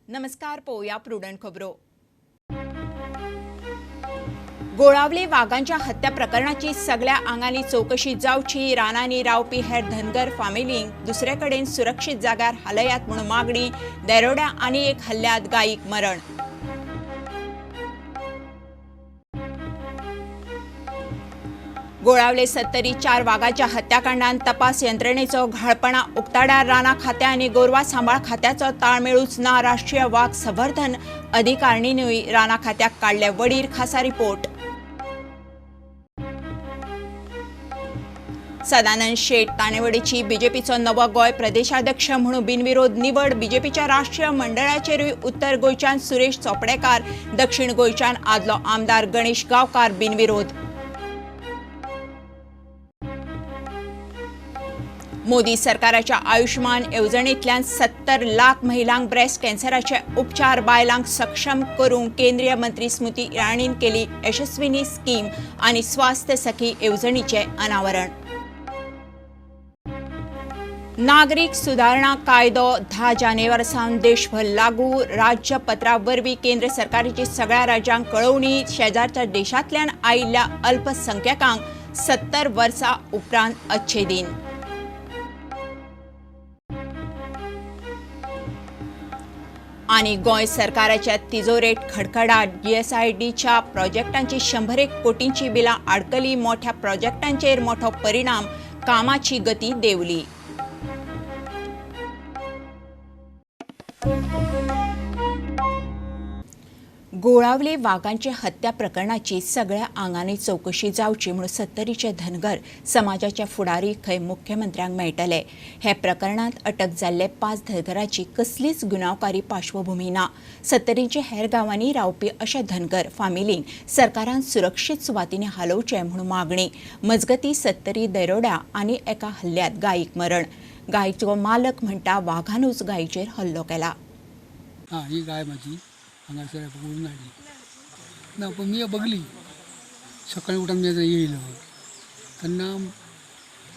नमस्कार, पोया प्रुडंट खबरो. गोळावले वाघांच्या हत्या प्रकरणाची सगळ्या आंगांनी चौकशी जावची. रानांनी रावपी हेर धनगर फामिलींक दुसरे कडेन सुरक्षीत जाग्यार हालयात म्हणून मागणी. दरोड्या आनी एक हल्ल्यात गायीक मरण. गोळावले 74 वाघांच्या हत्याकांडात तपास यंत्रणेचो घाळपणा उक्ताड्यार. राना खात्या आनी गोरवा सांबाळ खात्याचो ताळमेळूच ना. राष्ट्रीय वाघ संवर्धन अधिकारिणीनूय राना खात्याक काडले वडीर. खासा रिपोर्ट. सदानंद शेट ताणेवडेची बीजेपीचो नवो गोंय प्रदेशाध्यक्ष म्हणून बिनविरोध निवड. बीजेपीच्या राष्ट्रीय मंडळाचेरूय उत्तर गोंयच्यान सुरेश चोपडेकार, दक्षिण गोंयच्यान आदलो आमदार गणेश गांवकार बिनविरोध. मोदी सरकाराच्या आयुष्मान येवजणेंतल्यान 70 लाख महिलांक ब्रेस्ट कॅन्सराचे उपचार. बायलांक सक्षम करूंक केंद्रीय मंत्री स्मृती इराणीन केली यशस्विनी स्कीम आनी स्वास्थ्य सखी येवजणीचे अनावरण. नागरीक सुधारणा कायदो 10 जानेवारी सावन देशभर लागू. राज्यपत्रा वरवीं केंद्र सरकाराची सगळ्या राज्यांक कळवणी. शेजारच्या देशांतल्यान आयिल्ल्या अल्पसंख्याकांक 70 वर्सां उपरांत अच्छे दिन. आणि गोंय सरकाराच्या तिजोरेंत खडखडाट. GSIDच्या प्रोजेक्टांची 101 कोटींची बिलां आडकली. मोठ्या प्रोजेक्टांचेर मोठो परिणाम. कामाची गती देंवली. गोळावले वाघांचे हत्या प्रकरणाची सगळ्या आंगांनी चौकशी जावची म्हणून 70चे धनगर समाजाचे फुडारी खंय मुख्यमंत्र्यांक मेळटले. हे प्रकरणात अटक जाल्ले 5 धनगरांची कसलीच गुन्यांवकारी पार्श्वभूमी ना. 70चे हेर गांवांनी रावपी अशा धनगर फामिलींक सरकारान सुरक्षीत सुवातींनी हालोवचे म्हणून मागणी. मजगती 70 दरोड्या आनी एका हल्ल्यात गायीक मरण. गायीचो मालक म्हणटा वाघानूच गायीचेर हल्लो केला. ही गाय माझी हांगासर पकडून हाडली ना, पण मी बघली सकाळी उठून मी येयलो तेन्ना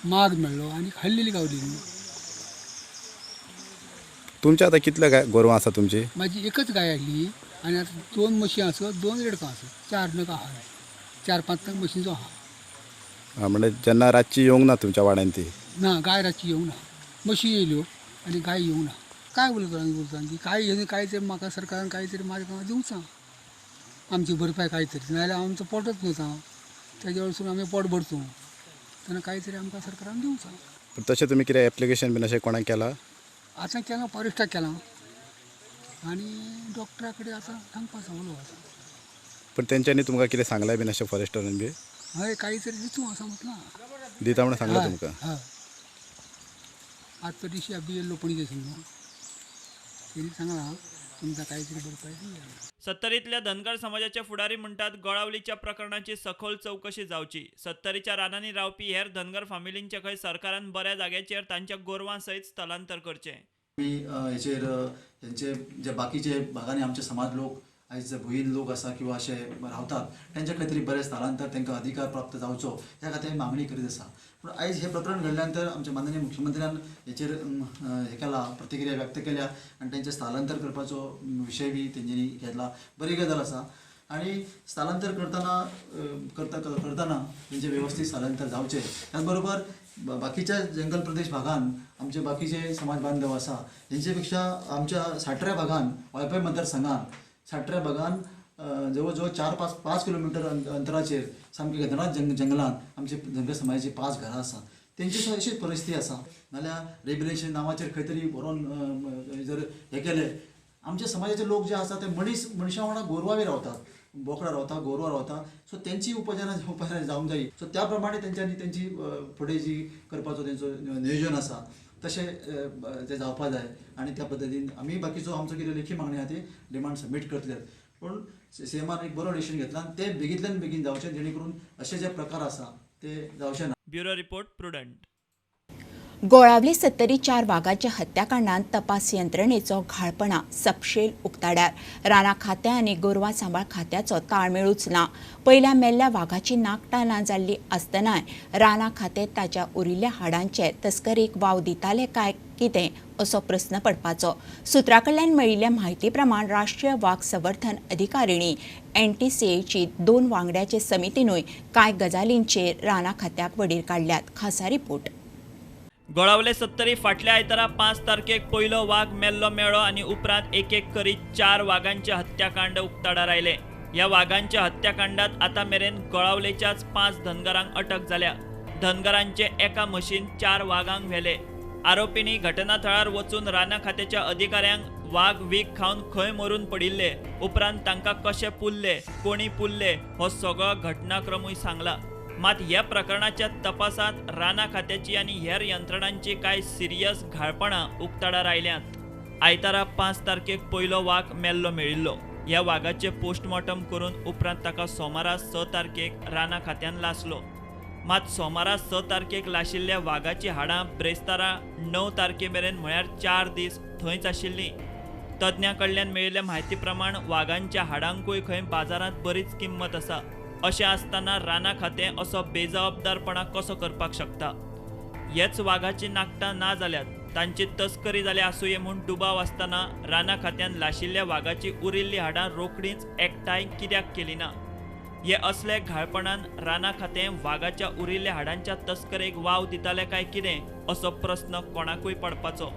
माग मेळ्ळो आनी हल्लेली गावली. तुमचे आता कितले गाय गोरवां आसा तुमची? माझी एकच गाय आसली आनी आतां 2 म्हशी आसत, 2 रेडकां आसत, 4 नग आहा, 4-5 नग म्हशींचो आहा. म्हणजे जेन्ना रातची येवंक ना तुमच्या वाड्यान ती? ना, गाय रातची येवंक ना. म्हशी येयल्यो आनी गाय येवंक ना. काय उलयता ती काय हे काय तरी म्हाका सरकारान काय तरी मार्ग दिवचा, आमची भरपाय काय तरी, नाजाल्यार आमचो पोटच नव्हता तेज्या वरसून आमी पोट भरतो तेन्ना काय तरी आमकां सरकारान दिवचा. पण तशें तुमी कितें एप्लिकेशन बीन अशें कोणाक केलां? आतां केलां, फॉरेस्टाक केलां आनी डॉक्टरा कडेन आतां सांगपाचो उलो आसा. पण तेंच्यांनी तुमकां कितें सांगलां बीन अशें फॉरेस्टरान बी? हय, काही तरी दितू असं म्हटलां. दिता म्हणून सांगलां तुमकां? हय, आतां दिशी बी येयल्लो पणजे सांगला तेणी सांगलां तुमकां काही तरी भरपाय दिया. 70तल्या धनगर समाजाचे फुडारी म्हणतात गोळावलीच्या प्रकरणाची सखोल चौकशी जावची. 70च्या रानांनी रावपी हेर धनगर फामिलींचे खंय सरकारान बऱ्या जाग्याचेर तांच्या गोरवां सयत स्थलांतर करचें. हेचेर हेंचे जे बाकीचे भागांनी आमचे समाज लोक आयज जे भुईन लोक आसा किंवा अशे रावतात तेंच्या खंय तरी बरें स्थलांतर तांकां अधिकार प्राप्त जावचो ह्या खातीर मागणी करीत आसा. पूण आयज हे प्रकरण घडल्या नंतर आमच्या माननीय मुख्यमंत्र्यान हेचेर हे केला, प्रतिक्रिया व्यक्त केल्या आनी तेंचे स्थलांतर करपाचो विशय बी तेंच्यांनी घेतला. बरी गजाल आसा. आनी स्थलांतर करतना तेंचे वेवस्थीत स्थलांतर जावचें. त्याच बरोबर बाकीच्या जंगल प्रदेश भागान आमचे बाकीचे समाज बांधव आसा हेंचे पेक्षा आमच्या साठऱ्या भागान वाळपय मतदारसंघान साठऱ्या भागान जवळ जवळ 4-5 किलोमिटर अंतराचेर सामके घनदाट जंगलांत आमचे धनगर समाजाची 5 घरां आसात. तेंची सुद्दां अशीच परिस्थिती आसा. नाल्यार रेग्युलेशन नांवाचेर खंय तरी व्हरोन जर हे केले, आमच्या समाजाचे लोक जे आसा ते मनशां वांगडा गोरवां बी रावतात, बोकडां रावता, गोरवां रावता. सो तेंची उपायजना जावंक जायी. सो त्या प्रमाणे तेंची फुडें जी करपाचो तेंचो नियोजन आसा तशें तें जावपा जाय. आनी त्या पद्दतीन आमी बाकीचो आमचो कितें लेखी मागणी आहा ती डिमांड सबमीट करतले. पूण सीएमान एक बरो डिसिजन घेतला आनी ते बेगींतल्यान बेगीन जावचें जेणे करून अशे जे प्रकार आसा ते जावचे ना. Bureau report prudent. गोळावली 74 वाघांच्या हत्याकांडात तपास यंत्रणेचो घाळपणा सपशेल उक्ताड्यार. राना खात्या आनी गोरवां सांबाळ खात्याचो ताळमेळूच ना. पयल्या मेल्ल्या वाघाची नाकटां जाल्ली आसतनाय राना खातें ताच्या उरिल्ल्या हाडांचे तस्करेक वाव दिताले काय कितें असो प्रस्न पडपाचो. सुत्रा कडल्यान मेळिल्ल्या म्हायती प्रमाण राष्ट्रीय वाग संवर्धन अधिकारिणी NTCAची 2 वांगड्याचे समितीनूय कांय गजालींचेर राना खात्याक वडीर काडल्यात. खासा रिपोर्ट. गोळावले 70 फाटल्या आयतारा 5 तारखेक पयलो वाघ मेल्लो मेळ्ळो आणि उपरांत एक करीत 4 वाघांचे हत्याकांड उक्ताडार आयले. ह्या वाघांच्या हत्याकांडात आतां मेरेन गोळावलेच्याच 5 धनगरांक अटक जाल्या. धनगरांचे एका म्हशीन 4 वाघांक व्हेले. आरोपींनी घटनाथळार वचून राना खात्याच्या अधिकाऱ्यांक वाघ वीख खावन खंय मरून पडिल्ले, उपरांत तांकां कशे पुल्ले, कोणी पुल्ले हो सगळो घटनाक्रमूय सांगला. मात ह्या प्रकरणाच्या तपासात राना खात्याची आनी हेर यंत्रणांची कांय सिरियस घाळपणां उक्ताडार आयल्यांत. आयतारा 5 तारखेक पयलो वाघ मेल्लो मेळिल्लो. ह्या वाघाचे पोस्टमॉर्टम करून उपरांत ताका सोमारा 6 तारखेक राना खात्यान लासलो. मात सोमारा 6 तारखेक लाशिल्ल्या वाघाची हाडां ब्रेस्तारा 9 तारखे मेरेन म्हळ्यार 4 दीस थंयच आशिल्लीं. तज्ञां कडल्यान मेळिल्ल्या म्हायती प्रमाण वाघांच्या हाडांकूय खंय बाजारांत बरीच किंमत आसा. अशें आसतना राना खातें असो बेजबाबदारपणा कसो करपाक शकता. हेच वाघाची नाखटां ना जाल्यात तांची तस्करी जाल्या आसूये म्हूण दुबाव आसतना राना खात्यान लाशिल्ल्या वाघाची उरिल्लीं हाडां रोखडींच एकठांय कित्याक केली ना. हे असले घाळपणान राना खातें वाघाच्या उरिल्ल्या हाडांच्या तस्करेक वाव दितालें काय कितें असो प्रस्न कोणाकूय पडपाचो.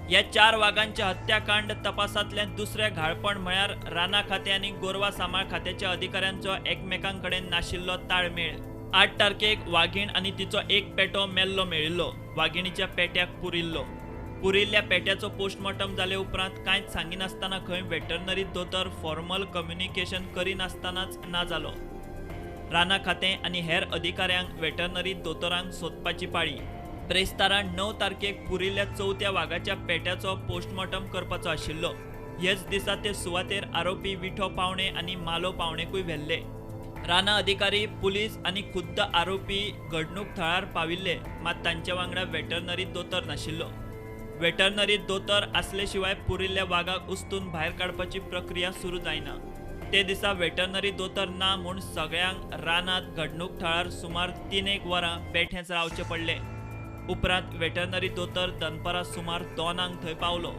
ह्या 4 वाघांच्या हत्याकांड तपासांतलें दुसरें घाळपण म्हळ्यार राना खातें आनी गोरवा सांबाळ खात्याच्या अधिकाऱ्यांचो एकमेकां कडेन नाशिल्लो ताळमेळ. 8 तारखेक वाघीण आनी तिचो एक पेटो मेल्लो मेळिल्लो. वाघिणीच्या पेट्याक पुरिल्लो. पुरिल्ल्या पेट्याचो पोस्टमॉर्टम जाले उपरांत कांयच सांगिनासतना खंय वेटरनरी दोतोर फॉर्मल कम्युनिकेशन करिनासतनाच ना जालो. राना खातें आनी हेर अधिकाऱ्यांक वेटरनरी दोतोरांक सोदपाची पाळी. ब्रेस्तारा 9 तारखेक पुरिल्ल्या 4थ्या वाघाच्या पेट्याचो पोस्टमॉर्टम करपाचो आशिल्लो. हेच दिसा ते सुवातेर आरोपी विठो पावणे आनी मालो पावणेकूय व्हेल्ले. राना अधिकारी, पुलीस आनी खुद्द आरोपी घडणूक थळार पाविल्ले, मात तांचे वांगडा वेटरनरी दोतोर नाशिल्लो. वेटरनरी दोतोर आसले शिवाय पुरिल्ल्या वाघाक उस्तून भायर काडपाची प्रक्रिया सुरू जायना. ते दिसा वेटरनरी दोतोर ना म्हूण सगळ्यांक रानांत घडणूक थळार सुमार 3 वरां बेठेंच रावचें पडलें. उपरांत वेटरनरी दोतोर दनपारां सुमार 2 थंय पावलो.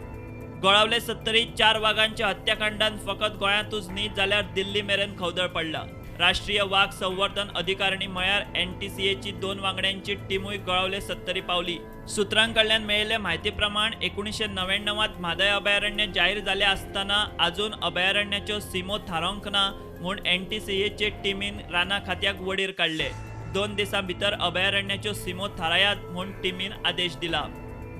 गोळावले 70 4 वाघांच्या हत्याकांडान फकत गोंयांतूच न्ही जाल्यार दिल्ली मेरेन खवदळ पडला. राष्ट्रीय वाघ संवर्धन अधिकारिणी म्हळ्यार NTCAची 2 वांगड्यांची टीमूय गोळावले 70 पावली. सुत्रांक कडल्यान मेळिल्ले म्हायती प्रमाण 1999त म्हादय अभयारण्य जाहीर जाले आसतना आजून अभयारण्याच्यो सीमो थारोवंक ना म्हूण NTCAचे टीमीन राना खात्याक वडीर काडले. 2 दिसां भितर अभयारण्याच्यो सीमो थारायात म्हूण टीमीन आदेश दिला.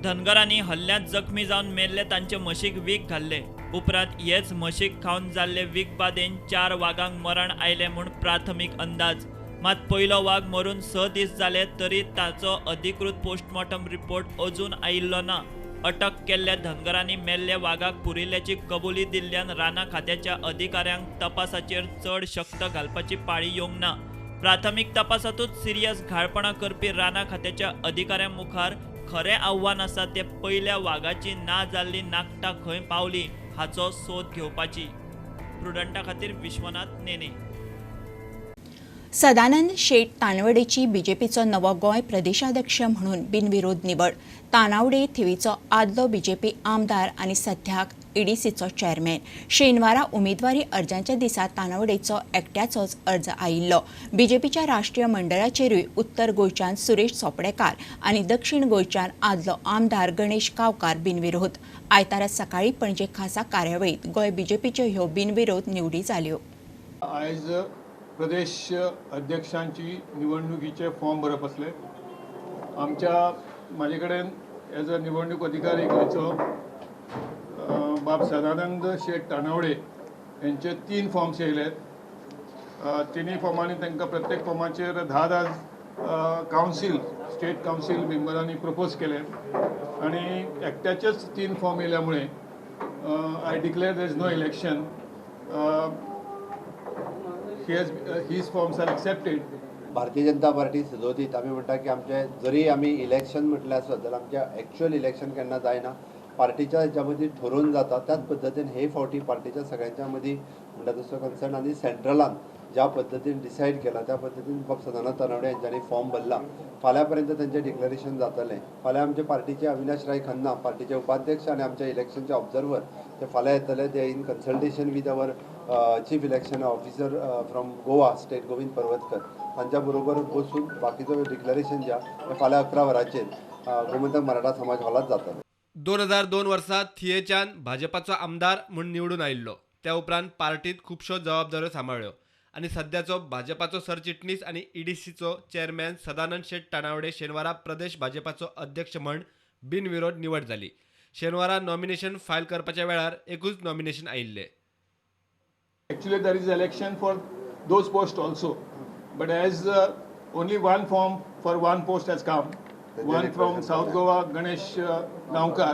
धनगरांनी हल्ल्यांत जखमी जावन मेल्ले तांचे म्हशीक वीख घाल्ले. उपरांत हेच म्हशीक खावन जाल्ले वीख बादेन 4 वाघांक मरण आयले म्हूण प्राथमीक अंदाज. मात पयलो वाघ मरून 6 दीस जाले तरी ताचो अधिकृत पोस्टमॉर्टम रिपोर्ट अजून आयिल्लो ना. अटक केल्ल्या धनगरांनी मेल्ले वाघाक पुरिल्ल्याची कबुली दिल्ल्यान राना खात्याच्या अधिकाऱ्यांक तपासाचेर चड शक्त घालपाची पाळी येवंक ना. प्राथमीक तपासांतूच सिरियस घाळपणां करपी राना खात्याच्या अधिकाऱ्यां मुखार खरें आव्हान आसा ते पयल्या वाघाची ना जाल्ली नाखटां खंय पावली हाचो सोद घेवपाची. प्रुडंटा खातीर विश्वनाथ नेने. सदानंद शेट तानवडेची बीजेपीचो नवो गोंय प्रदेशाध्यक्ष म्हणून बिनविरोध निवड. तानावडे थिवीचो आदलो बीजेपी आमदार आनी सध्याक EDCचो चेअरमॅन. शेनवारा उमेदवारी अर्जांच्या दिसा तानावडेचो एकट्याचोच अर्ज आयिल्लो. बीजेपीच्या राष्ट्रीय मंडळाचेरूय उत्तर गोंयच्यान सुरेश चोपडेकार आनी दक्षिण गोंयच्यान आदलो आमदार गणेश गांवकार बिनविरोध. आयतारा सकाळी पणजे खासा कार्यावळीत गोंय बीजेपीच्यो ह्यो बिनविरोध निवडी जाल्यो. आयज प्रदेश अध्यक्षांची निवडणुकीचे फॉर्म भरप आसले. म्हाजे कडेन एज अ निवडणूक अधिकारी गोंयचो बाब सदानंद शेट तानावडे यांचे 3 फॉर्म्स येयलेत. 3 फॉर्मांनी तांकां प्रत्येक फॉर्माचेर 10 कावन्सील स्टेट कावन्सील मेंबरांनी प्रपोज केले आणि एकट्याचेच 3 फॉर्म येयल्यामुळे I declare there is no election. His forms are accepted. Bharatiya Janata party सदोदीत आमी म्हणटा की आमचे जरी आमी इलेक्शन म्हटलें आसत जाल्यार आमचें एक्चुअल इलेक्शन केन्ना जायना. पार्टीच्या ह्याच्यामध्ये ठरवून जाता त्याच पद्दतीन हे फावटी पार्टीच्या सगळ्यांच्या मदीं म्हणटा तसो कन्सर्न आनी सेंट्रलान ज्या पद्दतीन डिसायड केला त्या पद्दतीन बाब सदानंद तनवडे यांच्यानी फॉर्म भरला. फाल्यां पर्यंत तेंचें डिक्लेरेशन जातलें. फाल्यां आमचे पार्टीचे अविनाश राय खन्ना पार्टीचे उपाध्यक्ष आनी आमच्या इलेक्शनचे ऑब्जर्वर ते फाल्यां येतले. ते in consultation with our chief election officer from Goa state Govind Parvatkar तांच्या बरोबर बसून बाकीचो डिक्लेरेशन जे ते फाल्यां 11 वरांचेर गोमंतक मराठा समाज हॉलांत जातलें. 2002 वर्सात थियेच्यान भाजपाचो आमदार म्हूण निवडून आयिल्लो. त्या उपरांत पार्टीत खुबश्यो जबाबदाऱ्यो सांबाळ्ळ्यो आनी सध्याचो भाजपाचो सरचिटणीस आनी ईडीसीचो चेअरमॅन सदानंद शेट तानावडे शेनवारा प्रदेश भाजपाचो अध्यक्ष म्हूण बिनविरोध निवड जाली. शेनवारा नॉमिनेशन फायल करपाच्या वेळार एकूच नॉमिनेशन आयिल्लें. Actually, there is election for those posts also, but as only one form for one post has come, one from South Goa, Ganesh Gaonkar,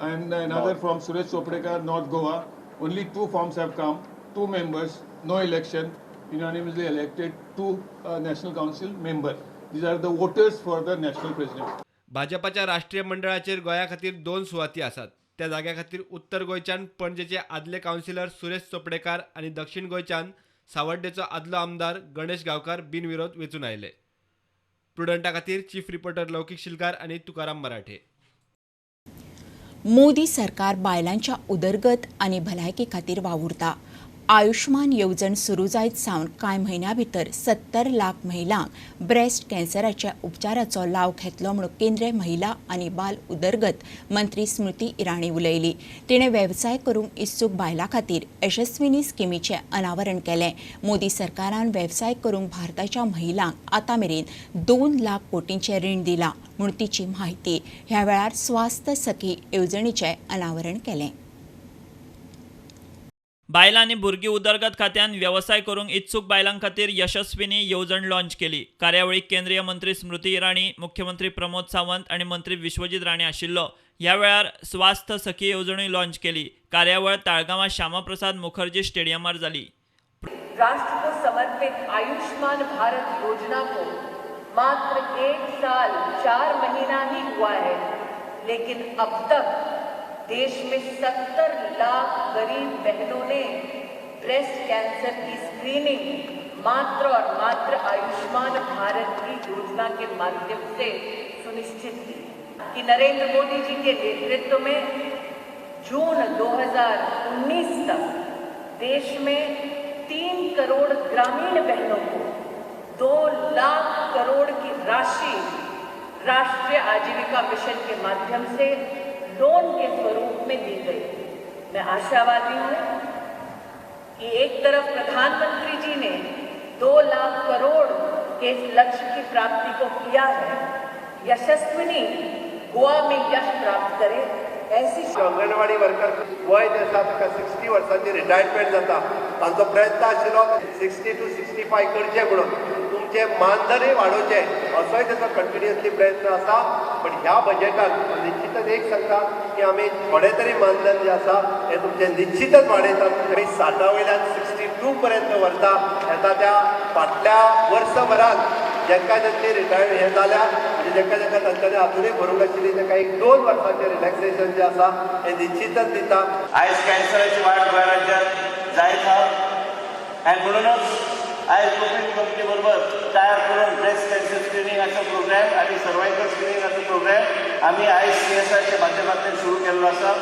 and another from Suresh Choprekar, North Goa. Only 2 forms have come, 2 members, no election, unanimously elected 2 National Council member. These are the voters for the national president. भाजपाच्या राष्ट्रीय मंडळाचेर गोंया खातीर 2 सुवाती आसात. त्या जाग्या खातीर उत्तर गोंयच्यान पणजेचे आदले कावन्सिलर सुरेश चोपडेकार आनी दक्षिण गोंयच्यान सावड्डेचो आदलो आमदार गणेश गांवकार बिनविरोध वेंचून आयले. प्रुडंटा खातीर चीफ रिपोर्टर लौकीक शिलकार आनी तुकाराम मराठे. मोदी सरकार बायलांच्या उदरगत आनी भलायकी खातीर वावुरता. आयुष्मान येवजण सुरू जायत सावन कांय म्हयन्यां भितर 70 लाख महिलांक ब्रेस्ट कॅन्सराच्या उपचाराचो लाव घेतलो म्हणून केंद्रीय महिला आनी बाल उदरगत मंत्री स्मृती इराणी उलयली. तिणें वेवसाय करूंक इत्सूक बायलां खातीर यशस्विनी स्किमीचें अनावरण केलें. मोदी सरकारान वेवसाय करूंक भारताच्या महिलांक आतां मेरेन 2 लाख कोटींचें रीण दिलां म्हूण तिची म्हायती. ह्या वेळार स्वास्थ सखी येवजणेचें अनावरण केलें. बायलां आनी भुरगीं उदरगत खात्यान व्यवसाय करूंक इत्सूक बायलां खातीर यशस्विनी येवजण लॉन्च केली. कार्यावळीक केंद्रीय मंत्री स्मृती इराणी, मुख्यमंत्री प्रमोद सावंत आनी मंत्री विश्वजीत राणे आशिल्लो. ह्या वेळार स्वास्थ सखी येवजणूय लॉन्च केली. कार्यावळ ताळगांवां श्यामाप्रसाद मुखर्जी स्टेडियमार जाली. राष्ट्र को समर्पित आयुष्मान भारत योजना को मात्र 1 साल 4 महीना ही हुआ है, लेकिन अब तक देश में 70 लाख गरीब बहनों ने ब्रेस्ट कैंसर की स्क्रीनिंग मात्र और मात्र आयुष्मान भारत की योजना के माध्यम से सुनिश्चित की. कि नरेंद्र मोदी जी के नेतृत्व में जून 2019 तक देश में 3 करोड़ ग्रामीण बहनों को 2 लाख करोड़ की राशि राष्ट्रीय आजीविका मिशन के माध्यम से लोन के स्वरूप में दी गई. मैं आशावादी हूँ कि एक तरफ प्रधानमंत्री जी ने 2 लाख करोड़ के इस लक्ष्य की प्राप्ति को किया है. यशस्विनी गोवा में यश प्राप्त करे ऐसी अंगणवाडी वर्कर वय जे आसा ताका 60 वर्सांची रिटायरमेंट जाता. तांचो प्रयत्न आशिल्लो 60 to 65 करचे म्हणून तुमचे मानधनय वाडोवचें असोय ताचो कंटिन्युअसली प्रयत्न आसा. पण ह्या बजेटाक निश्चितच एक सांगता की आमी थोडे तरी मानधन जे आसा हे तुमचें निश्चितच वाडयतात. 60 वयल्यान 62 पर्यंत व्हरता. येता त्या फाटल्या वर्सभरात जेका जेंची रिटायर हे जाल्या म्हणजे जेका जेका तांच्यानी हातूनय भरूंक आशिल्ली ताका 1-2 वर्सांचें रिलॅक्सेशन जे आसा हें निश्चितच दिता. आयज कॅन्सराची वाड गोंय राज्यांत जायत आहा आनी म्हणूनच आयज कोंकणी कंपनी बरोबर तयार करून ब्रेस्ट कॅन्सर स्क्रिनींगाचो प्रोग्राम आनी सर्वायकल स्क्रिनींगाचो प्रोग्राम आमी आयज CSRच्या माध्यमांतल्यान सुरू केल्लो आसा.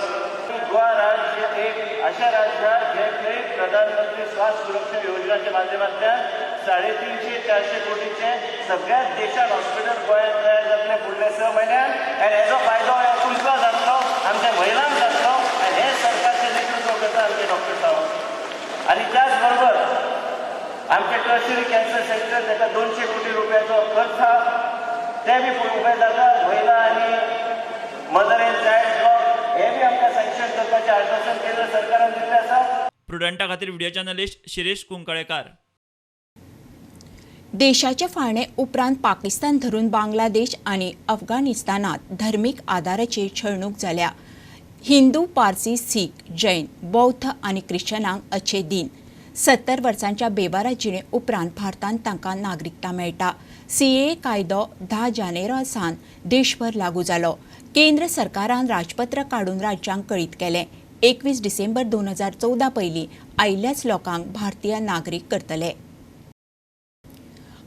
गोवा राज्य एक अशा राज्यात जे थंय प्रधानमंत्री स्वास्थ्य सुरक्षा योजनेच्या माध्यमांतल्यान 350-400 कोटीचे सगळ्याच देशात हॉस्पिटल गोंयांत तयार जातले फुडल्या 6 म्हयन्यांत. आनी हेजो फायदो तुमकां जातलो, आमच्या महिलांक जातलो. आनी हे सरकारचें नेतृत्व करता आमचे डॉक्टर सावंत. आनी त्याच बरोबर आमचे टर्शरी कॅन्सर सेंटर ताका 200 कोटी रुपयाचो खर्च आहा ते बी उबे जाता. महिला आनी मदर एंड चायल्ड ब्लॉक हे बी आमकां सँक्शन करपाचें आश्वासन केंद्र सरकारान दिल्लें आसा. प्रुडंटा खातीर व्हिडिओ जर्नलिस्ट शिरीष कुंकळेकार. देशाचे फाळणे उपरांत पाकिस्तान धरून बांगलादेश आनी अफगाणिस्तानात धर्मीक आदाराचेर छळणूक जाल्या. हिंदू, पारसी, सीख, जैन, बौद्ध आनी ख्रिश्चनांक अच्छे दिन. 70 वर्सांच्या बेबारा जिणे उपरांत भारतांत तांकां नागरिकता मेळटा. CAA कायदो 10 जानेवारी सावन देशभर लागू जालो. केंद्र सरकारान राजपत्र काडून राज्यांक कळीत केलें. 21 डिसेंबर 2014 पयलीं आयिल्ल्याच लोकांक भारतीय नागरीक करतले.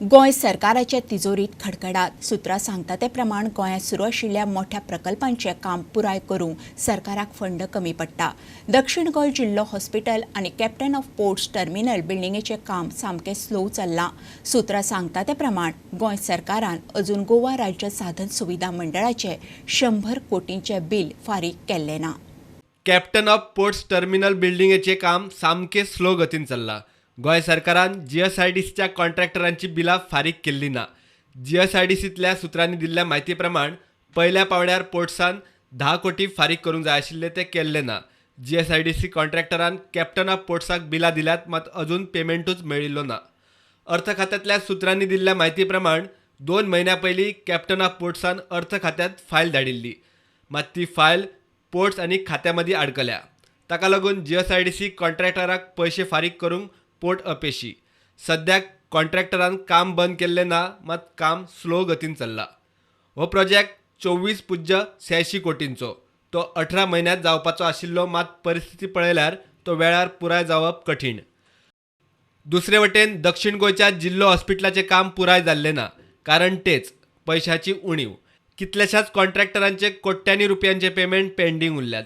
गोंय सरकाराचे तिजोरीत खडखडाट. सुत्रां सांगता ते प्रमाण गोंयांत सुरू आशिल्ल्या मोठ्या प्रकल्पांचें काम पुराय करूंक सरकाराक फंड कमी पडटा. दक्षिण गोंय जिल्लो हॉस्पिटल आनी कॅप्टन ऑफ पोर्ट्स टर्मिनल बिल्डिंगेचें काम सामकें स्लो चल्लां. सुत्रां सांगता ते प्रमाण गोंय सरकारान अजून गोवा राज्य साधन सुविधा मंडळाचें 100 कोटींचें बील फारीक केल्लें ना. कॅप्टन ऑफ पोर्ट्स टर्मिनल बिल्डिंगेचें काम सामकें स्लो गतीन चल्लां. गोंय सरकारान GSIDCच्या कॉन्ट्रॅक्टरांची बिलां फारीक केल्ली ना. GSIDCंतल्या सुत्रांनी दिल्ल्या म्हायती प्रमाण पयल्या पावण्यार पोर्ट्सान 10 कोटी फारीक करूंक जाय आशिल्ले ते केल्ले ना. GSIDC कॉन्ट्रॅक्टरान कॅप्टन ऑफ पोर्ट्साक बिलां दिल्यात, मात अजून पेमेंटूच मेळिल्लो ना. अर्थ खात्यांतल्या सुत्रांनी दिल्ल्या म्हायती प्रमाण 2 म्हयन्या पयलीं कॅप्टन ऑफ पोर्ट्सान अर्थ खात्यांत फायल धाडिल्ली, मात ती फायल पोर्ट्स आनी खात्या मदीं आडकल्या. ताका लागून GSIDC कॉन्ट्रॅक्टराक पयशे फारीक करूंक पोर्ट अपेशी. सद्याक कॉन्ट्रॅक्टरान काम बंद केल्लें ना, मात काम स्लो गतीन चल्ला. हो प्रोजेक्ट 24.86 कोटींचो. तो 18 म्हयन्यांत जावपाचो आशिल्लो, मात परिस्थिती पळयल्यार तो वेळार पुराय जावप कठीण. दुसरे वटेन दक्षिण गोंयच्या जिल्लो हॉस्पिटलाचें काम पुराय जाल्लें ना. कारण तेच पयशांची उणीव. कितल्याशाच कॉन्ट्रॅक्टरांचे कोट्यांनी रुपयांचे पेमेंट पेंडींग उरल्यात.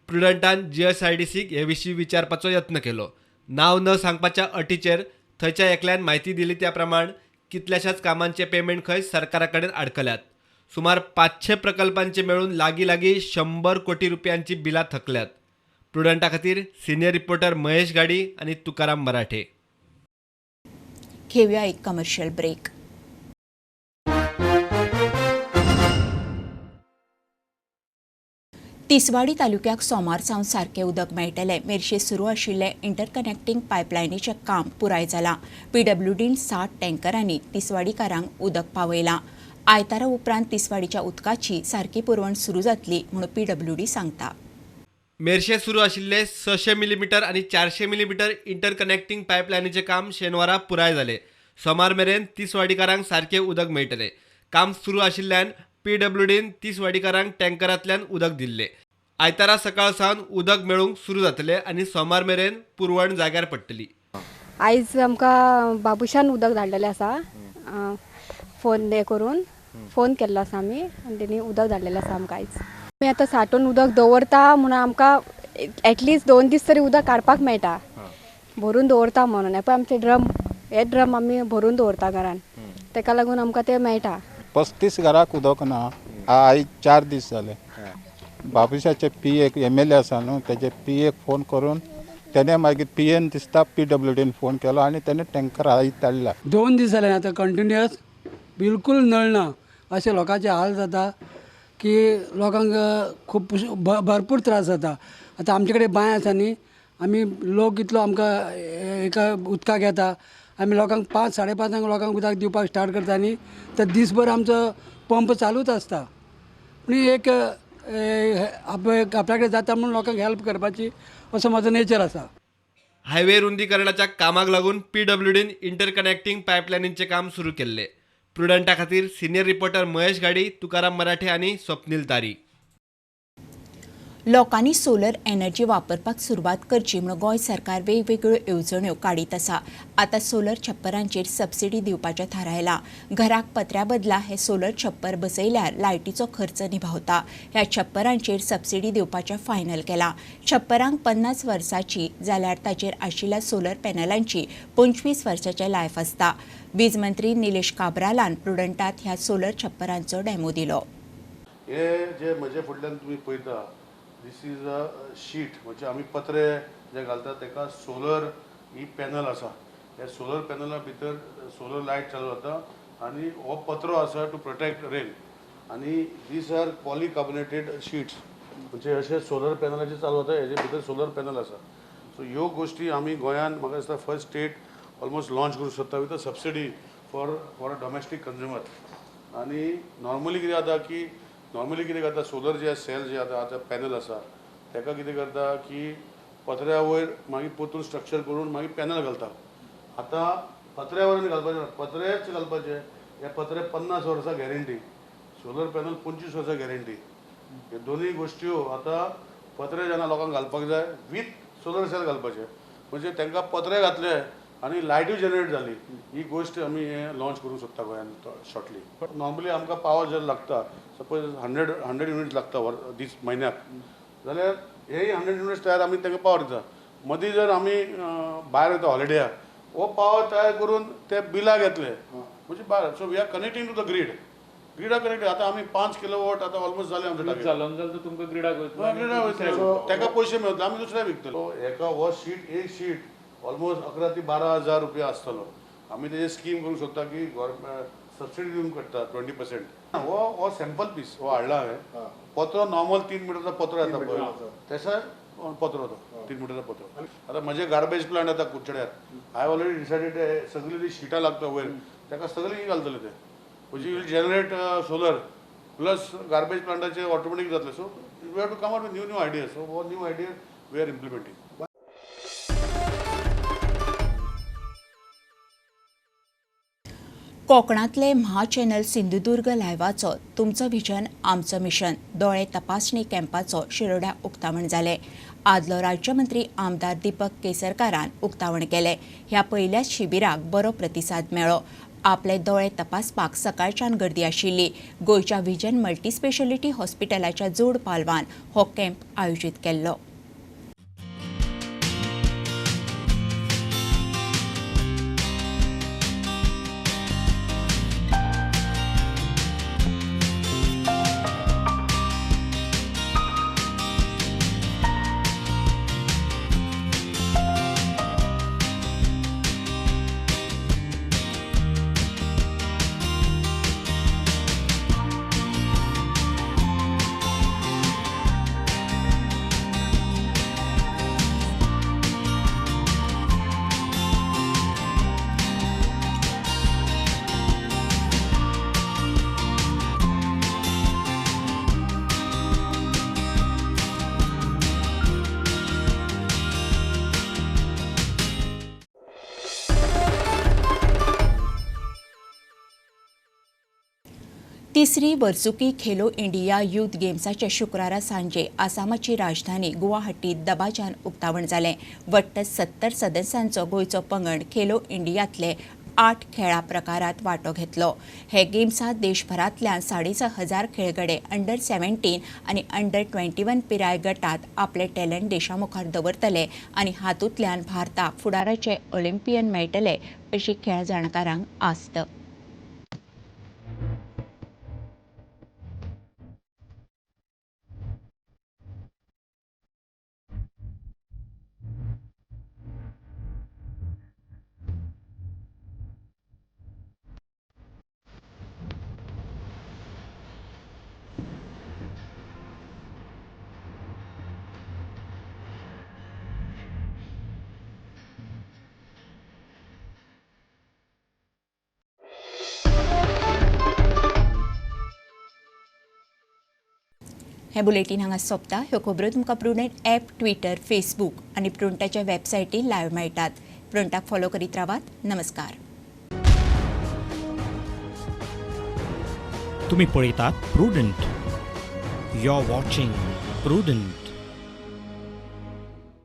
प्रुडंटान GSIDCक हे विशीं विचारपाचो यत्न केलो. नांव न सांगपाच्या अटीचेर थंयच्या एकल्यान म्हायती दिली त्या प्रमाण कितल्याशाच कामांचे पेमेंट खंय सरकारा कडेन आडकल्यात. सुमार 500 प्रकल्पांचे मेळून लागीं 100 कोटी रुपयांची बिलां थकल्यात. प्रुडंटा खातीर सिनियर रिपोर्टर महेश गाडी आनी तुकाराम मराठे. घेवया एक कमर्शियल ब्रेक. तिसवाडी तालुक्याक सोमार सावन सारकें उदक मेळटलें. मेर्शे सुरू आशिल्लें इंटरकनेक्टिंग पायपलायनीचें काम पुराय जालां. PWDन 60 टँकरांनी तिसवाडीकारांक उदक पावयलां. आयतारा उपरांत तिसवाडीच्या उदकाची सारकी पुरवण सुरू जातली म्हूण PWD सांगता. मेर्शे सुरू आशिल्ले 600 मिलीमीटर आनी 400 मिलीमीटर इंटरकनेक्टिंग पायपलायनीचें काम शेनवारा पुराय जालें. सोमार मेरेन तिसवाडीकारांक सारकें उदक मेळटलें. काम सुरू आशिल्ल्यान PWDन तिसवाडीकारांक टँकरांतल्यान उदक दिल्लें. आयतारा सकाळ सावन उदक मेळूंक सुरू जातलें आनी सोमार मेरेन पुरवण जाग्यार पडटली. आयज आमकां बाबुशान उदक धाडलेलें आसा. फोन केल्लो आसा आमी आनी तेणी उदक धाडलेलें आसा आमकां आयज. आमी आतां सांठोवन उदक दवरता म्हणून आमकां एटलिस्ट 2 दीस तरी उदक काडपाक मेळटा. भरून दवरता म्हणून पळय आमचे ड्रम आमी भरून दवरता घरान, ताका लागून आमकां ते मेळटा. 35 घराक उदक ना. आयज 4 दीस जाले. बाबुशाचे PA MLA आसा न्हू, तेजे PA फोन करून तेणे मागीर PAन दिसता PWDन फोन केलो आनी तेणे टँकर आयज धाडला. 2 दीस जाले आतां कंटिन्युअस बिलकुल नळ ना. अशे लोकांचे हाल जाता की लोकांक खूब भरपूर त्रास जाता. आतां आमचे कडेन बांय आसा न्ही, आमी लोक इतलो आमकां एका उदकाक येता. आमी लोकांक 5-5:30 लोकांक उदक दिवपाक स्टार्ट करता न्ही, तर दिसभर आमचो पंप चालूच आसता. पूण एक आपल्या कडेन जाता म्हणून लोकांक हेल्प करपाची असो म्हाजो नेचर आसा. हायवे रुंदीकरणाच्या कामाक लागून PWDन इंटरकनेक्टिंग पायपलायनींचें काम सुरू केल्लें. प्रुडंटा खातीर सिनियर रिपोर्टर महेश गाडी, तुकाराम मराठे आनी स्वप्नील तारी. लोकांनी सोलर एनर्जी वापरपाक सुरवात करची म्हणून गोंय सरकार वेगवेगळ्यो येवजण्यो काडीत आसा. आतां सोलर छप्परांचेर सबसिडी दिवपाचें थारायलां. घराक पत्र्या बदला हे सोलर छप्पर बसयल्यार लायटीचो खर्च निभावता. ह्या छप्परांचेर सबसिडी दिवपाचें फायनल केलां. छप्परांक 50 वर्सांची जाल्यार ताचेर आशिल्ल्या सोलर पॅनलांची 25 वर्सांचें लायफ आसता. वीज मंत्री निलेश काब्रालान प्रुडंटात ह्या सोलर छप्परांचो डेमो दिलो. हे जे म्हजे फुडल्यान तुमी पळयता, दिस इज अ शीट, म्हणजे आमी पत्रे जे घालतात ताका सोलर ही पॅनल आसा. हे सोलर पॅनला भितर सोलर लायट चालू जाता आनी हो पत्रो आसा टू प्रोटेक्ट रेन. आनी दीस आर पॉलिकार्बोनेटेड शीट्स, म्हणजे अशे सोलर पॅनलाचे चालू जाता, हेजे भितर सोलर पॅनल आसा. सो ह्यो गोश्टी आमी गोंयान म्हाका दिसता फर्स्ट स्टेट ऑलमोस्ट लॉन्च करूंक सोदता with a subsidy for a domestic consumer. आनी नॉर्मली कितें जाता की कितें करता, सोलर जे सेल जे आतां पॅनल आसा ताका कितें करता की पत्र्या वयर मागीर पोतून स्ट्रक्चर करून मागीर पॅनल घालता. आतां पत्र्या वयर घालपाचें ना, पत्रेच घालपाचे. हे पत्रे 50 वर्सां गॅरंटी, सोलर पॅनल 25 वर्सां गॅरंटी. हे दोनूय गोश्ट्यो आतां पत्रे जेन्ना लोकांक घालपाक जाय वीथ सोलर सेल घालपाचे, म्हणजे तांकां पत्रे घातले आनी लायटूय जनरेट जाली, ही गोश्ट आमी हे लॉन्च करूंक सोदता गोंयांत शॉर्टली. नॉर्मली आमकां पावर जर लागता, सपोज 100 युनिट्स लागता दीस म्हयन्याक, जाल्यार हेय 100 युनिट्स तयार आमी तांकां पावर दिता. मदीं जर आमी भायर वयता हॉलिडेयाक, हो पावर तयार करून ते बिलाक येतले, म्हणजे भायर. So we are connecting to the ग्रीडाक कनेक्ट. आतां आमी 5 किलोवॉट आतां ऑलमोस्ट जाले आमचे टार्गेट. तुमकां ग्रिडाक ताका पयशे मेळटले, आमी दुसऱ्या विकतलो. हेका हो एक शीट ऑलमोस्ट 11,000 ते 12,000 रुपया आसतलो. आमी तेजे स्कीम करूंक सोदता की गव्हर्मेंट सबसिडी दिवंक करता 20%. हो सॅम्पल पीस हो हाडला हांवें. पत्रो नॉर्मल 3 मिटरचा पत्रो येता पळय, तसा पत्रो तो 3 मिटरचा पत्रो. आतां म्हजे गार्बेज प्लांट येता कुडचड्यार, हांवें ऑलरेडी डिसायडेड सगळी ती शिटां लागता वयर, ताका सगळी घालतले ते, म्हणजे will generate solar plus garbage प्लांटाचे ऑटोमॅटीक जातले. So we have to come out with new idea. So हो new idea we are implementing. कोकणातले म्हा चॅनल सिंधुदुर्ग लायव्हाचो तुमचो व्हिजन आमचो मिशन दोळे तपासणी कॅम्पाचो शिरोड्या उक्तावण जालें. आदलो राज्यमंत्री आमदार दीपक केसरकारान उक्तावण केलें. ह्या पयल्याच शिबिराक बरो प्रतिसाद मेळ्ळो. आपले दोळे तपासपाक सकाळच्यान गर्दी आशिल्ली. गोंयच्या व्हिजन मल्टीस्पेशालिटी हॉस्पिटलाच्या जोड पालवान हो कॅम्प आयोजीत केल्लो. तिसरी वर्सुकी खेलो इंडिया यूथ गेम्साचे शुक्रारा सांजे आसामाची राजधानी गुवाहाटीत दबाज्यान उक्तावण जालें. वट्ट 70 सदस्यांचो गोंयचो पंगड खेलो इंडियातले 8 खेळा प्रकारात वांटो घेतलो. हे गेम्सात देशभरांतल्यान 6,500 खेळगडे अंडर 17 आनी अंडर 21 पिराय गटात आपले टॅलंट देशामुखार दवरतले आनी हातूंतल्यान भारताक फुडाराचे ऑलिंपियन मेळटले अशी खेळ जाणकारांक आस्त. हे बुलेटीन हांगा सोंपता. ह्यो खबरो तुमकां प्रुडंट ॲप, ट्विटर, फेसबूक आनी प्रुडंटाच्या वेबसायटीर लायव्ह मेळटात. प्रुडंटाक फॉलो करीत रावात. नमस्कार. तुम्ही पळयतात Prudent. You are watching prudent.